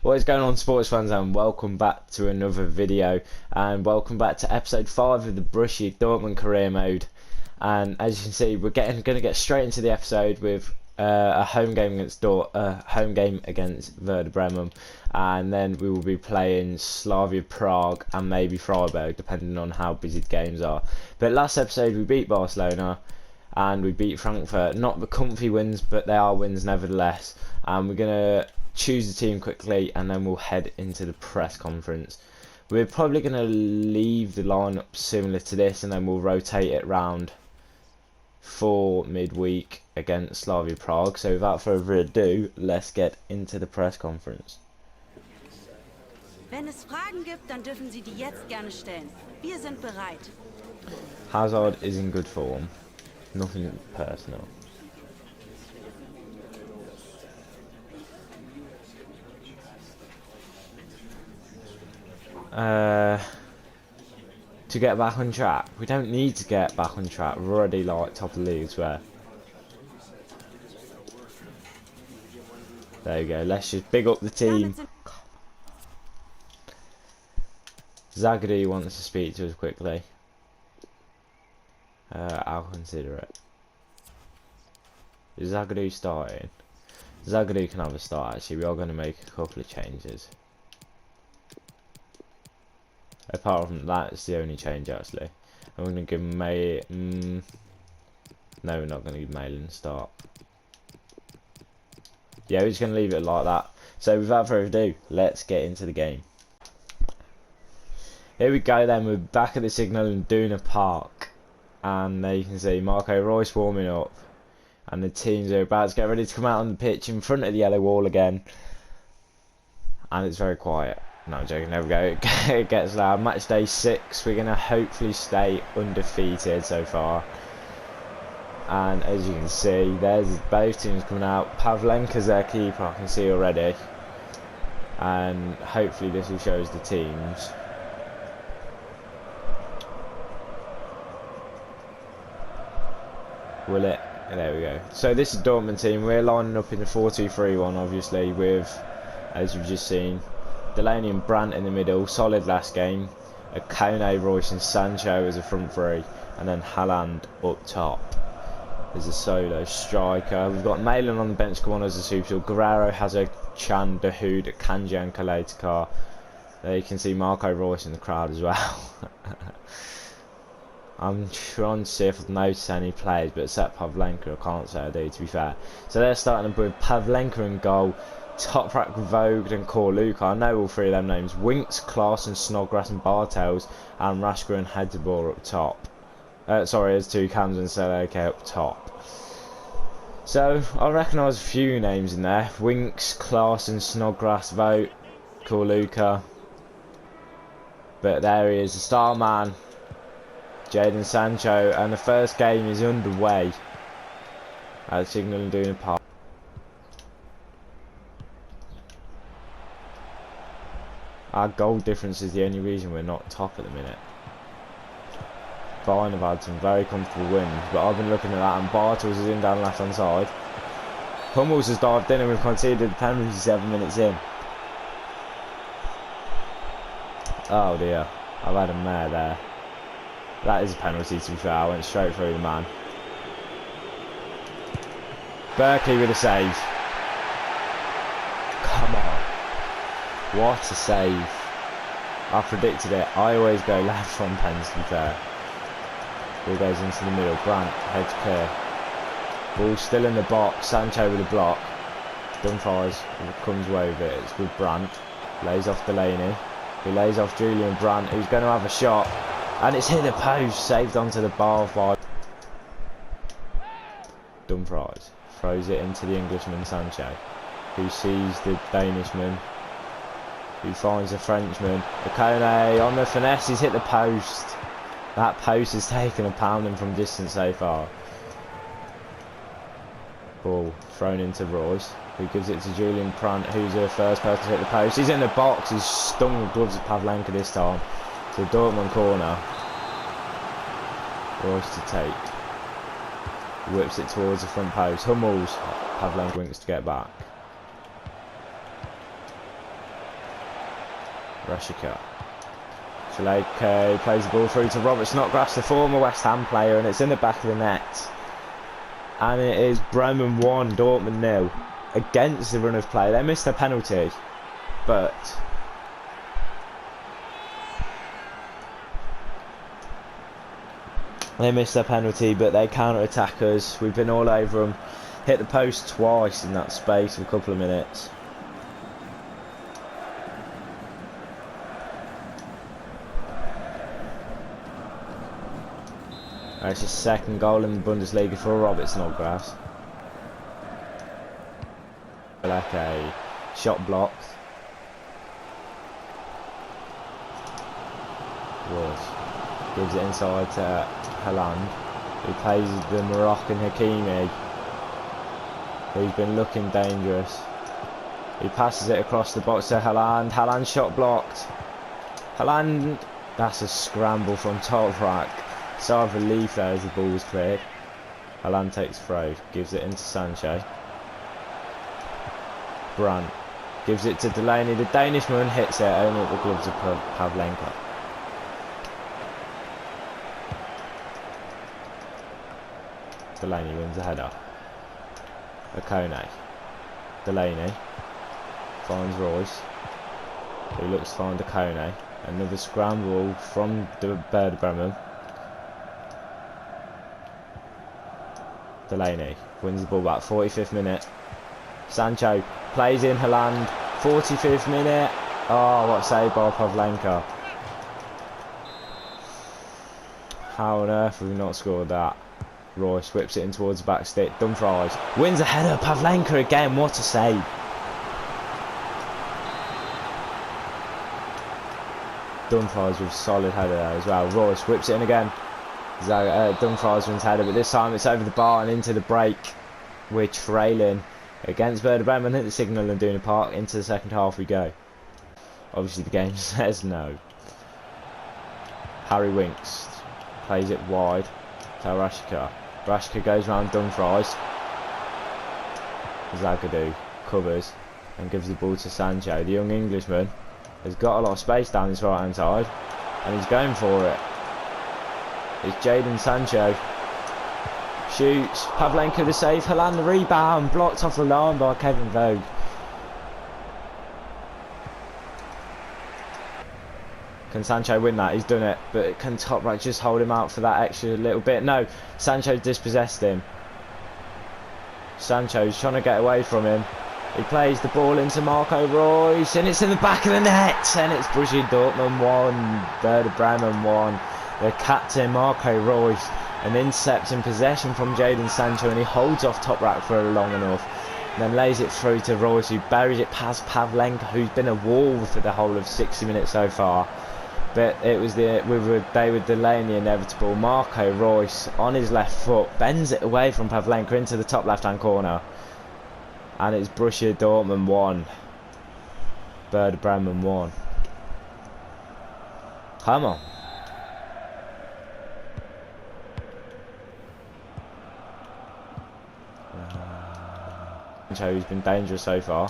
What is going on, sports fans, and welcome back to another video, and welcome back to episode 5 of the Brushy Dortmund career mode. And as you can see, we're going to get straight into the episode with a home game against Werder Bremen, and then we will be playing Slavia Prague and maybe Freiburg, depending on how busy the games are. But last episode we beat Barcelona and we beat Frankfurt. Not the comfy wins, but they are wins nevertheless. And we're gonna choose the team quickly and then we'll head into the press conference. We're probably going to leave the lineup similar to this and then we'll rotate it round for midweek against Slavia Prague. So without further ado, let's get into the press conference. Wenn es Fragen gibt, dann dürfen Sie die jetzt gerne stellen. Wir sind bereit. Hazard is in good form. Nothing personal. To get back on track. We don't need to get back on track. We're already like top of the league, I swear. There you go. Let's just big up the team. Zagadou wants to speak to us quickly. I'll consider it. Is Zagadou starting? Zagadou can have a start actually. We are going to make a couple of changes. Apart from that, it's the only change actually. I'm going to give May. No, we're not going to give Malin a start. Yeah, we're just going to leave it like that. So without further ado, let's get into the game. Here we go then, we're back at the Signal in Duna Park. And there you can see Marco Reus warming up. And the teams are about to get ready to come out on the pitch in front of the yellow wall again. And it's very quiet. No, I'm joking, there we go, it gets loud. Match day 6, we're going to hopefully stay undefeated so far. And as you can see, there's both teams coming out. Pavlenka's their keeper, I can see already. And hopefully this will show us the teams. Will it? There we go. So this is Dortmund team. We're lining up in the 4-2-3-1 obviously with, as you've just seen, Delaney and Brandt in the middle, solid last game. Kone, Royce and Sancho as a front three, and then Haaland up top as a solo striker. We've got Malin on the bench, come on as a super sub. Guerrero, Hazard, Chan, Dahoud, Kanji and Kaletakar. There you can see Marco Royce in the crowd as well. I'm trying to see if I've noticed any plays, but except Pavlenka, I can't say I do, to be fair. So they're starting with Pavlenka in goal. Toprak, Vogt and Korluka. I know all three of them names. Winks, Klaassen, Snodgrass and Bartels, and Rashker and Hedgebor up top. Sorry, there's two cams and Seleke up top. So I recognise a few names in there. Winks, Klaassen, Snodgrass, Vogt, Korluka. But there he is, the star man, Jadon Sancho, and the first game is underway at Signal and Duna Park. Our goal difference is the only reason we're not top at the minute. Bayern have had some very comfortable wins, but I've been looking at that, and Bartels is in down left hand side. Hummels has dived in and we've conceded the penalty 7 minutes in. Oh dear, I've had a mare there. That is a penalty to be fair, I went straight through the man. Berkeley with a save. Come on. What a save. I predicted it. I always go left on pens to be fair. Ball goes into the middle. Brandt heads clear. Ball still in the box. Sancho with a block. Dumfries comes away with it. It's with Brandt. Lays off Delaney. He lays off Julian Brandt, who's going to have a shot. And it's hit the post. Saved onto the bar by Dumfries. Throws it into the Englishman Sancho, who sees the Danishman, who finds the Frenchman. Kone on the finesse, he's hit the post. That post has taken a pounding from distance so far. Ball thrown into Royce, who gives it to Julian Brandt, who's the first person to hit the post. He's in the box, he's stung the gloves of Pavlenka this time. So Dortmund corner. Royce to take. Whips it towards the front post. Hummels. Pavlenka winks to get back. Rashika. Shalake plays the ball through to Robert Snodgrass, the former West Ham player, and it's in the back of the net. And it is Bremen 1, Dortmund 0. Against the run of play. They missed a penalty, but they counter-attack us. We've been all over them. Hit the post twice in that space of a couple of minutes. That's his second goal in the Bundesliga for Robert Snodgrass. Like a shot blocked. Gives it inside to Haaland, who plays the Moroccan Hakimi, who's been looking dangerous. He passes it across the box to Haaland. Haaland shot blocked. Haaland, that's a scramble from Toprak. Sigh of relief there as the ball was cleared. Haaland takes throw, gives it into Sancho. Brandt gives it to Delaney. The Danishman hits it only at the gloves of Pavlenka. Delaney wins the header. Okone. Delaney finds Royce, who looks to find Okone. Another scramble from the Werder Bremen. Delaney wins the ball back. 45th minute. Sancho plays in Haaland. 45th minute. Oh, what a save by Pavlenka. How on earth have we not scored that? Royce whips it in towards the back stick. Dumfries wins a header. Pavlenka again. What a save. Dumfries with a solid header there as well. Royce whips it in again. Dumfries wins header, but this time it's over the bar and into the break. We're trailing against Werder Bremen. Hit the signal and Duna Park. Into the second half we go. Obviously the game says no. Harry Winks plays it wide to Rashika. Rashika goes round Dumfries. Zagadou covers and gives the ball to Sancho. The young Englishman has got a lot of space down his right hand side and he's going for it. It's Jadon Sancho. Shoots. Pavlenka the save. Haaland the rebound. Blocked off the line by Kevin Vogt. Can Sancho win that? He's done it. But can Toprak just hold him out for that extra little bit? No. Sancho dispossessed him. Sancho's trying to get away from him. He plays the ball into Marco Reus. And it's in the back of the net. And it's Borussia Dortmund 1. Werder Bremen 1. The captain Marco Reus, an intercept in possession from Jadon Sancho, and he holds off Toprak for long enough, and then lays it through to Reus, who buries it past Pavlenka, who's been a wall for the whole of 60 minutes so far. But it was they were delaying the inevitable. Marco Reus on his left foot bends it away from Pavlenka into the top left-hand corner, and it's Borussia Dortmund 1, Werder Bremen 1. Come on. Who's been dangerous so far.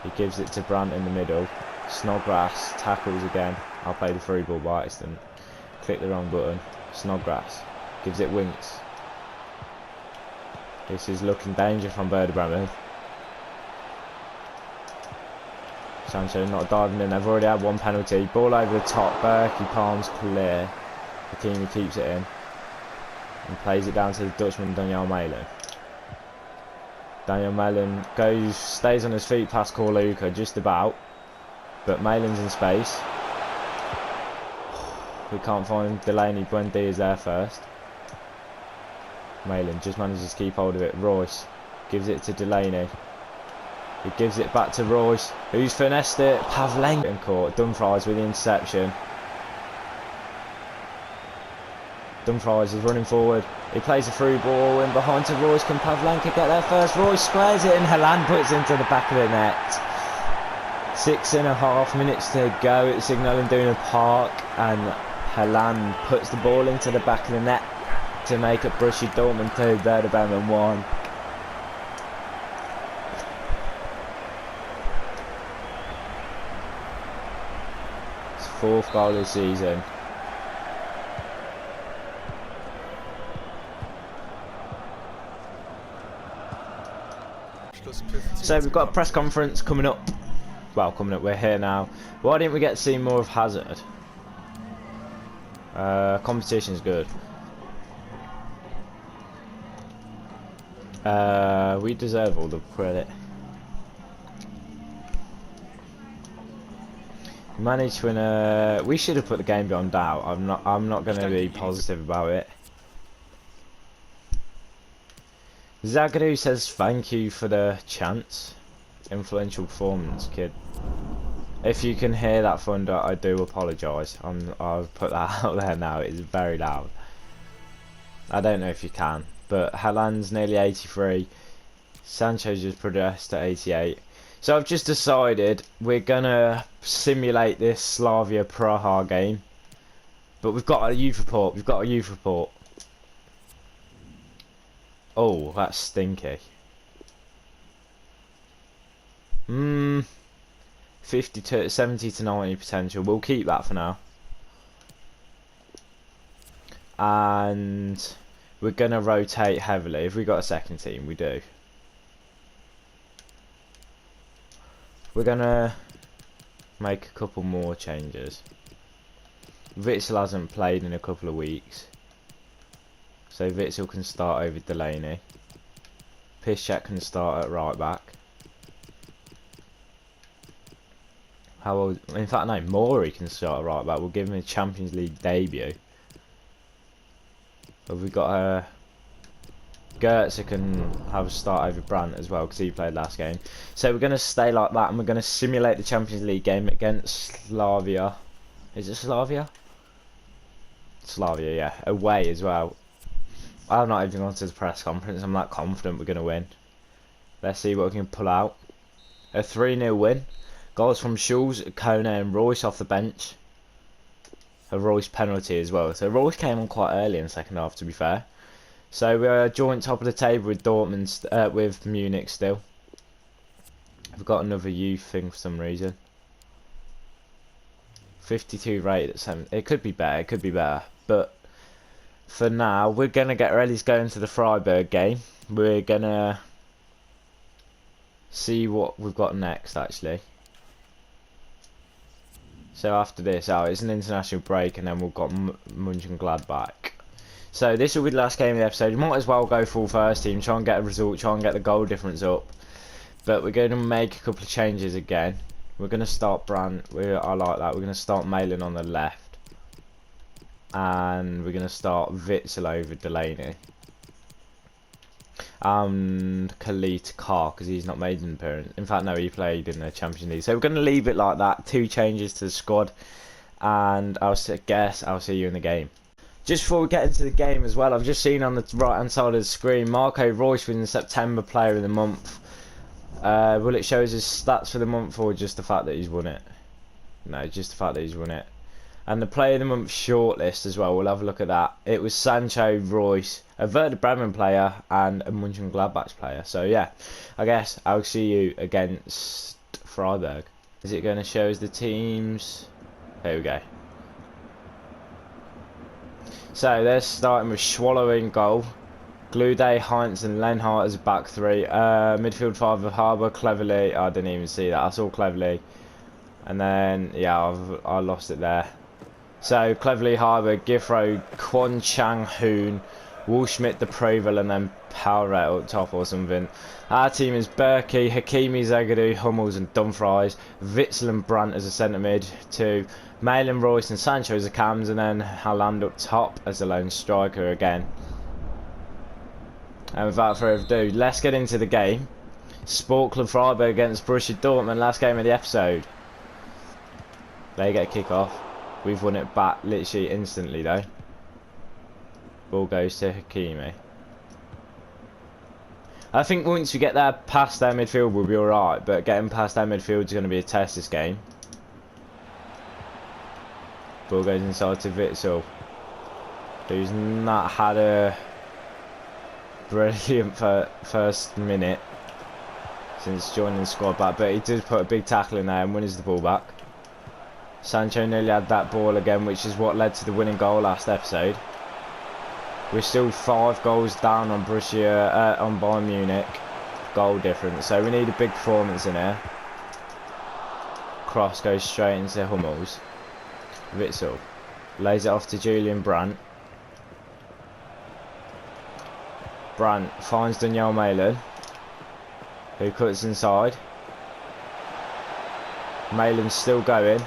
He gives it to Brandt in the middle. Snodgrass tackles again. I'll play the through ball by accident. Click the wrong button. Snodgrass gives it Winks. This is looking dangerous from Werder Bremen. Sancho not diving in. They've already had one penalty. Ball over the top. Berkey palms clear. Hakimi keeps it in and plays it down to the Dutchman Daniel Malen. Daniel Malen stays on his feet past Korluka just about, but Malen's in space. We can't find Delaney. Buendia is there first. Malen just manages to keep hold of it. Royce gives it to Delaney. He gives it back to Royce, who's finessed it. Pavlenka caught. Dumfries with the interception. Dumfries is running forward. He plays a through ball in behind to Royce. Can Pavlenka get there first? Royce squares it and Haaland puts it into the back of the net. 6.5 minutes to go at Signal Iduna Park, and Haaland puts the ball into the back of the net to make it Borussia Dortmund 2, Werder Bremen 1. 4th goal this season. So we've got a press conference coming up. Well, coming up, we're here now. Why didn't we get to see more of Hazard? Competition's good. We deserve all the credit. Managed to win we should have put the game beyond doubt. I'm not gonna be positive about it. Zagadou says thank you for the chance. Influential performance, kid. If you can hear that thunder, I do apologise. I'll put that out there now. It's very loud. I don't know if you can, but Haaland's nearly 83. Sancho's just progressed to 88. So I've just decided we're gonna simulate this Slavia Praha game, but we've got a youth report. We've got a youth report. Oh, that's stinky. 70 to 90 potential. We'll keep that for now. And we're gonna rotate heavily. If we got a second team, we do. We're gonna make a couple more changes. Witsel hasn't played in a couple of weeks, so Witsel can start over Delaney. Piszczek can start at right back. In fact, no, Mori can start at right back. We'll give him a Champions League debut. But we've got a Goetze can have a start over Brandt as well because he played last game. So we're going to stay like that, and we're going to simulate the Champions League game against Slavia. Is it Slavia? Slavia, yeah. Away as well. I've not even gone to the press conference. I'm that confident we're going to win. Let's see what we can pull out. A 3-0 win. Goals from Schulz, Kone and Royce off the bench. A Royce penalty as well. So Royce came on quite early in the second half, to be fair. So we're joint top of the table with Dortmund, with Munich still. We've got another youth thing for some reason. 52 rated at 7. It could be better, it could be better. But for now, we're going to get ready to go into the Freiburg game. We're going to see what we've got next, actually. So after this, it's an international break, and then we've got Mönchengladbach. So this will be the last game of the episode. We might as well go full first team, try and get a result, try and get the goal difference up. But we're going to make a couple of changes again. We're going to start Brandt. I like that. We're going to start Malin on the left. And we're going to start Witsel over Delaney. And Khalid Carr, because he's not made an appearance. In fact, no, he played in the Champions League. So we're going to leave it like that. 2 changes to the squad. And I'll see you in the game. Just before we get into the game as well, I've just seen on the right hand side of the screen Marco Reus wins September Player of the Month. Will it show us his stats for the month, or just the fact that he's won it? No, just the fact that he's won it. And the Player of the Month shortlist as well, we'll have a look at that. It was Sancho, Reus, a Werder Bremen player and a Mönchengladbach player. So yeah, I guess I'll see you against Freiburg. Is it going to show us the teams? Here we go. So they're starting with Schwallow in goal, Glude, Heinz and Lenhart as a back 3. Midfield 5 of Harbour, Cleverley. I didn't even see that. I saw Cleverley. And then, yeah, I lost it there. So Cleverley, Harbour, Gifro, Kwon Chang Hoon, Waldschmidt, De Prevel, and then Powerette up top or something. Our team is Berkey, Hakimi, Zagadou, Hummels and Dumfries, Witsel and Brandt as a centre mid, 2, Malin, Royce and Sancho as the cams, and then Haaland up top as the lone striker again. And without further ado, let's get into the game. Sport Club Freiburg against Borussia Dortmund, last game of the episode. They get a kick off. We've won it back literally instantly though. Ball goes to Hakimi. I think once we get there past their midfield we'll be alright, but getting past their midfield is going to be a test this game. Ball goes inside to Witsel, who's not had a brilliant first minute since joining the squad back, but he did put a big tackle in there and wins the ball back. Sancho nearly had that ball again, which is what led to the winning goal last episode. We're still 5 goals down on on Bayern Munich. Goal difference, so we need a big performance in here. Cross goes straight into Hummels. Witzel lays it off to Julian Brandt. Brandt finds Daniel Malin, who cuts inside. Malin's still going.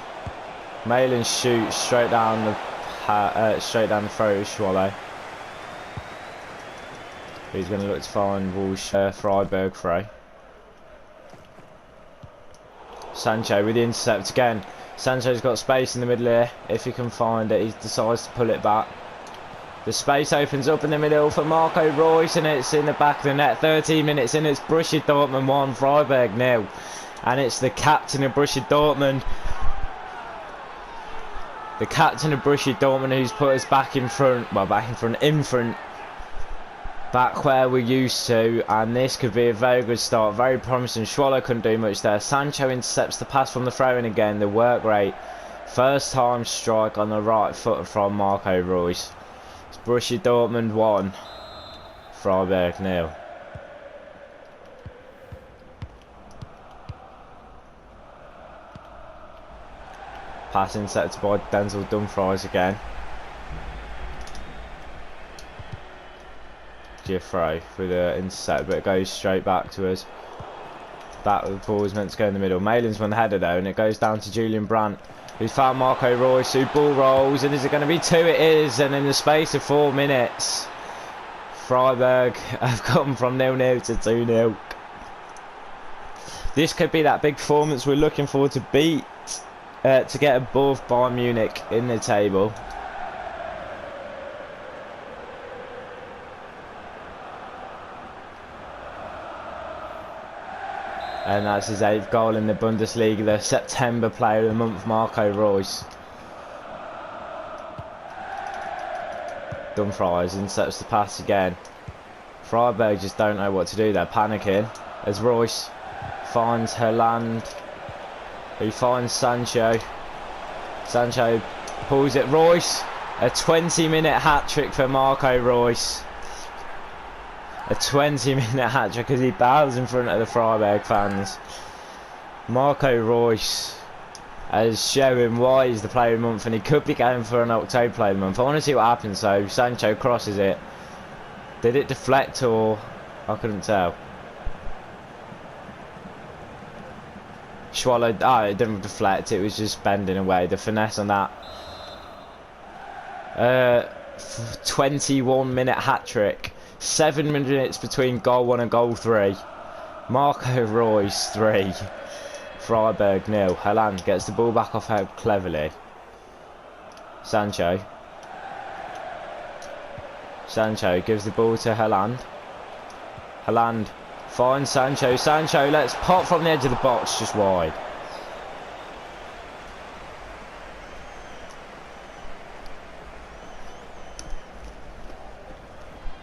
Malin shoots straight down the throat of Swallow. He's going to look to find Freiburg throw. Sancho with the intercept again. Sancho's got space in the middle here. If he can find it, he decides to pull it back. The space opens up in the middle for Marco Reus, and it's in the back of the net. 13 minutes in, it's Borussia Dortmund 1, Freiburg 0. And it's the captain of Borussia Dortmund. The captain of Borussia Dortmund who's put us back in front. Back where we're used to, and this could be a very good start, very promising. Swallow couldn't do much there. Sancho intercepts the pass from the throw-in again, the work rate. First time strike on the right foot from Marco Reus. It's Borussia Dortmund 1, Freiburg 0. Pass intercepted by Denzel Dumfries again. Throw for the intercept, but it goes straight back to us. That ball was meant to go in the middle. Malin's won the header though, and it goes down to Julian Brandt, who's found Marco Reus, who ball rolls, and is it going to be 2? It is, and in the space of 4 minutes, Freiburg have come from 0-0 to 2-0. This could be that big performance we're looking for to beat, to get above Bayern Munich in the table. And that's his 8th goal in the Bundesliga, the September Player of the Month, Marco Reus. Dumfries intercepts the pass again. Freiburg just don't know what to do, they're panicking. As Reus finds Haaland, who finds Sancho. Sancho pulls it, Reus. A 20-minute hat-trick for Marco Reus. A 20-minute hat-trick as he bows in front of the Freiburg fans. Marco Reus is showing why he's the Player of the Month, and he could be going for an October Player of the Month. I want to see what happens. So Sancho crosses it. Did it deflect, or I couldn't tell. Swallowed. Oh, it didn't deflect. It was just bending away. The finesse on that. 21-minute hat-trick. 7 minutes between goal 1 and goal 3. Marco Reus 3. Freiburg 0. Haaland gets the ball back off her cleverly. Sancho gives the ball to Haaland. Haaland finds Sancho. Sancho lets pop from the edge of the box, just wide.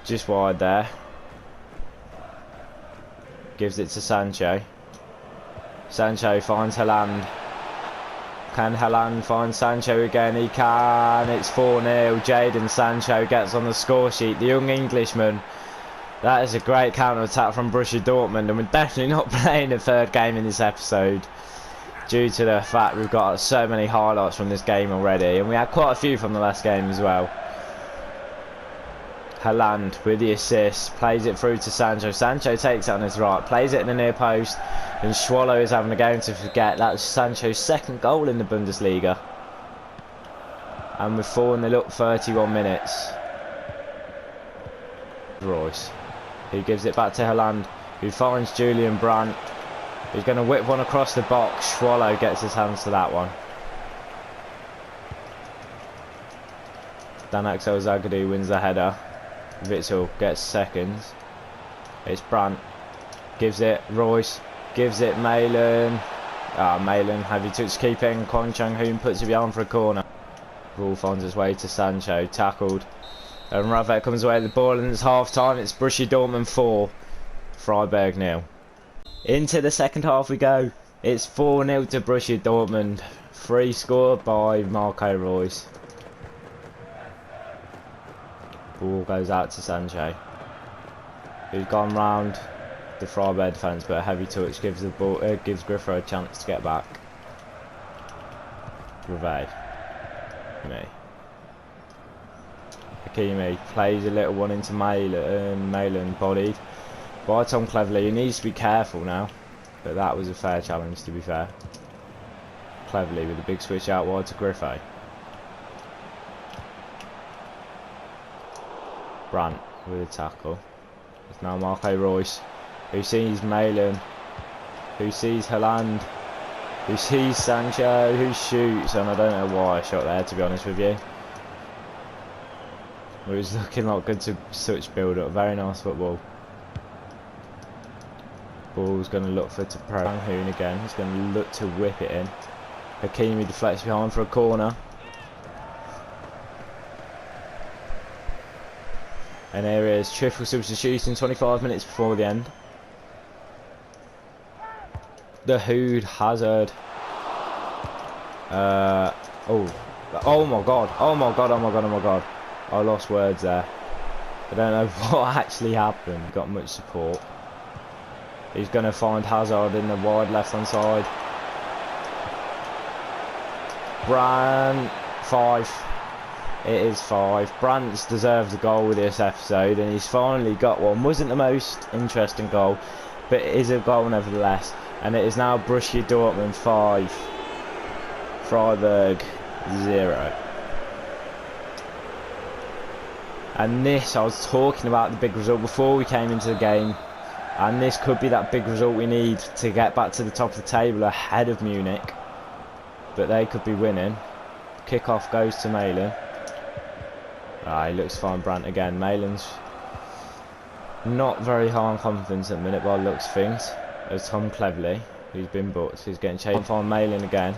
Just wide there. Gives it to Sancho. Sancho finds Haaland. Can Haaland find Sancho again? He can. It's 4-0. Jadon Sancho gets on the score sheet. The young Englishman. That is a great counter-attack from Borussia Dortmund, and we're definitely not playing the 3rd game in this episode due to the fact we've got so many highlights from this game already, and we had quite a few from the last game as well. Haaland with the assist, plays it through to Sancho. Sancho takes it on his right, plays it in the near post, and Swallow is having a game to forget. That's Sancho's 2nd goal in the Bundesliga. And we're 4-0 up, 31 minutes. Reus, who gives it back to Haaland, who finds Julian Brandt, who's going to whip one across the box. Swallow gets his hands to that one. Dan Axel Zagadou wins the header. Witzel gets seconds. It's Brandt. Gives it. Reus. Gives it Malin. Malin heavy touch keeping. Kwon Chang-hoon puts it behind for a corner. Ball finds its way to Sancho. Tackled. And Ravet comes away with the ball, and it's half time. It's Borussia Dortmund 4. Freiburg 0. Into the second half we go. It's 4-0 to Borussia Dortmund. 3 scored by Marco Reus. Ball goes out to Sancho, who's gone round the Freiburg defence, but a heavy touch gives the ball, gives Griffo a chance to get back. Reve, Hakimi plays a little one into Malin, bodied by Tom Cleverley. He needs to be careful now, but that was a fair challenge, to be fair. Cleverley with a big switch out wide to Griffo. Brandt with a tackle. It's now Marco Reus, who sees Malin, who sees Haaland, who sees Sancho, who shoots, and I don't know why I shot there, to be honest with you. It was looking like good to such build up. Very nice football. Ball's going to look for Hoon again. He's going to look to whip it in. Hakimi deflects behind for a corner. And here is triple substitution 25 minutes before the end. The Hood Hazard. Oh my god. Oh my god, oh my god, oh my god. I lost words there. I don't know what actually happened. Got much support. He's going to find Hazard in the wide left hand side. Brandt, 5. It is 5. Brandt's deserves a goal with this episode, and he's finally got one. Wasn't the most interesting goal, but it is a goal nevertheless. And it is now Borussia Dortmund 5, Freiburg 0. And this, I was talking about the big result before we came into the game, and this could be that big result we need to get back to the top of the table ahead of Munich. But they could be winning. Kick-off goes to Malin. He looks fine, Brandt again. Malin's not very high on confidence at the minute by the looks of things. There's Tom Cleverley, who's been booked. He's getting chased. Find Malin again.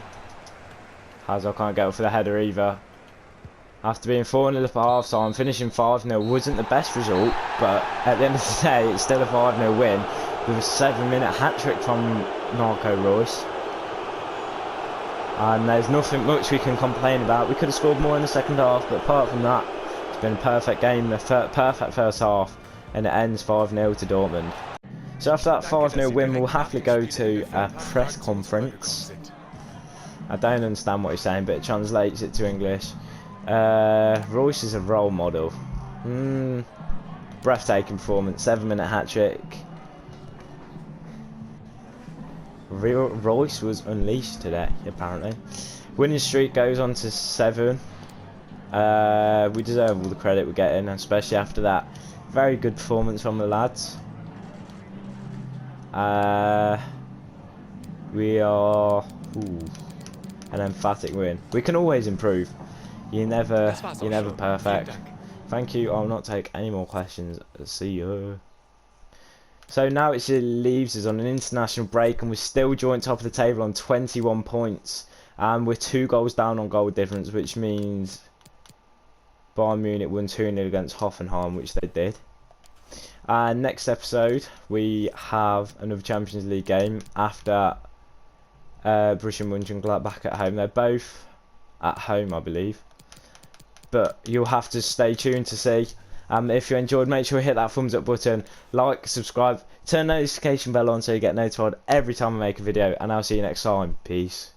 Hazard can't get up for the header either. After being 4-0 up at half time, finishing 5-0 wasn't the best result, but at the end of the day, it's still a 5-0 win with a 7-minute hat-trick from Marco Reus. And there's nothing much we can complain about. We could have scored more in the second half, but apart from that, it's been a perfect game, the perfect first half, and it ends 5-0 to Dortmund. So after that 5-0 win, we'll happily go to a press conference. I don't understand what he's saying, but it translates it to English. Reus is a role model. Breathtaking performance, 7-minute hat-trick. Reus was unleashed today, apparently. Winning streak goes on to 7. We deserve all the credit we're getting, especially after that very good performance from the lads. We are an emphatic win. We can always improve. You're never perfect. Thank you. I'll not take any more questions. See you. So now it leaves us on an international break, and we're still joint top of the table on 21 points, and we're 2 goals down on goal difference, which means Bayern Munich won 2-0 against Hoffenheim, which they did. And next episode we have another Champions League game after Borussia Mönchengladbach at home. They're both at home, I believe, but you'll have to stay tuned to see. If you enjoyed, make sure you hit that thumbs up button, like, subscribe, turn the notification bell on so you get notified every time I make a video, and I'll see you next time. Peace.